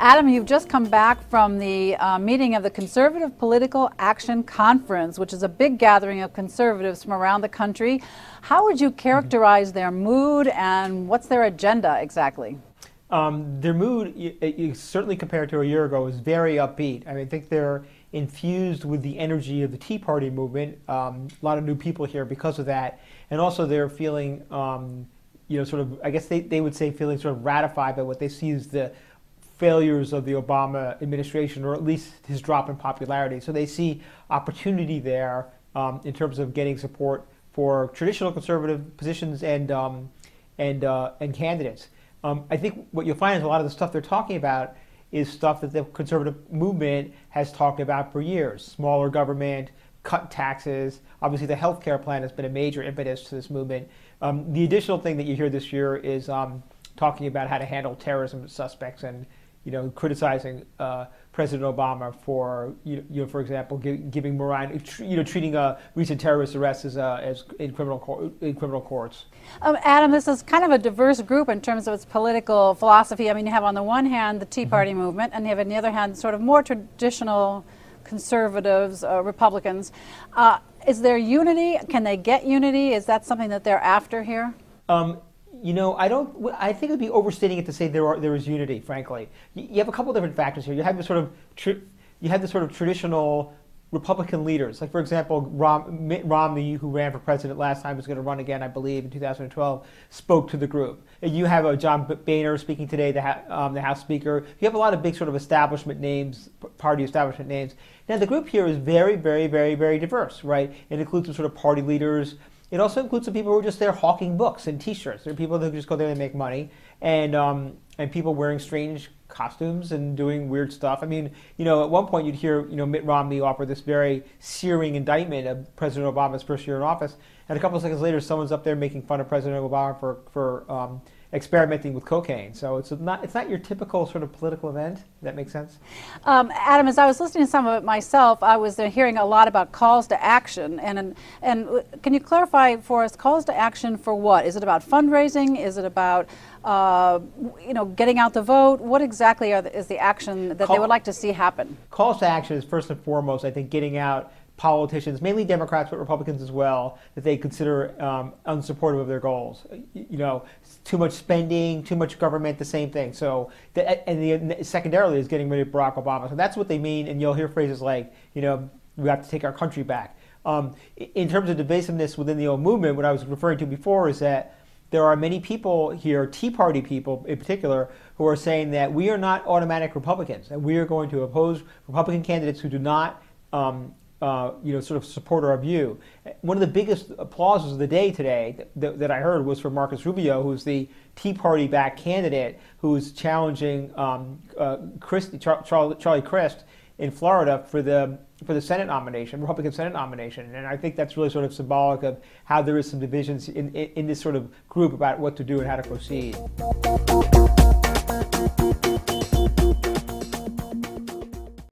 Adam, you've just come back from the meeting of the Conservative Political Action Conference, which is a big gathering of conservatives from around the country. How would you characterize their mood and what's their agenda exactly? Their mood, certainly compared to a year ago, is very upbeat. I think they're infused with the energy of the Tea Party movement. A lot of new people here because of that. And also they're feeling, sort of, I guess they would say feeling sort of ratified by what they see as the failures of the Obama administration, or at least his drop in popularity. So they see opportunity there in terms of getting support for traditional conservative positions and candidates. I think what you'll find is a lot of the stuff they're talking about is stuff that the conservative movement has talked about for years. Smaller government, cut taxes. Obviously, the health care plan has been a major impetus to this movement. The additional thing that you hear this year is talking about how to handle terrorism suspects and criticizing President Obama for, for example, giving Moran, treating recent terrorist arrests as in criminal courts. Adam, this is kind of a diverse group in terms of its political philosophy. I mean, you have on the one hand the Tea Party movement, and you have on the other hand sort of more traditional conservatives, Republicans. Is there unity? Can they get unity? Is that something that they're after here? I think it would be overstating it to say there is unity. Frankly, you have a couple different factors here. You have the sort of traditional Republican leaders, like for example, Mitt Romney, who ran for president last time, is going to run again, I believe, in 2012. Spoke to the group. You have John Boehner speaking today, the House Speaker. You have a lot of big sort of establishment names, party establishment names. Now the group here is very, very, very, very diverse, right? It includes some sort of party leaders. It also includes some people who are just there hawking books and T-shirts. There are people who just go there and make money, and people wearing strange costumes and doing weird stuff. I mean, at one point you'd hear, Mitt Romney offer this very searing indictment of President Obama's first year in office, and a couple of seconds later, someone's up there making fun of President Obama for experimenting with cocaine. So it's not your typical sort of political event. Does that make sense? Adam, as I was listening to some of it myself, I was hearing a lot about calls to action. And can you clarify for us, calls to action for what? Is it about fundraising? Is it about getting out the vote? What exactly is the action that they would like to see happen? Calls to action is first and foremost, I think, getting out politicians, mainly Democrats but Republicans as well, that they consider unsupportive of their goals. Too much spending, too much government, the same thing. So, secondarily is getting rid of Barack Obama. So that's what they mean, and you'll hear phrases like, we have to take our country back. In terms of divisiveness within the old movement, what I was referring to before is that there are many people here, Tea Party people in particular, who are saying that we are not automatic Republicans, and we are going to oppose Republican candidates who do not sort of support our view. One of the biggest applauses of the day today that I heard was for Marcus Rubio, who's the Tea Party-backed candidate who's challenging Charlie Crist in Florida for the Senate nomination, Republican Senate nomination. And I think that's really sort of symbolic of how there is some divisions in this sort of group about what to do and how to proceed.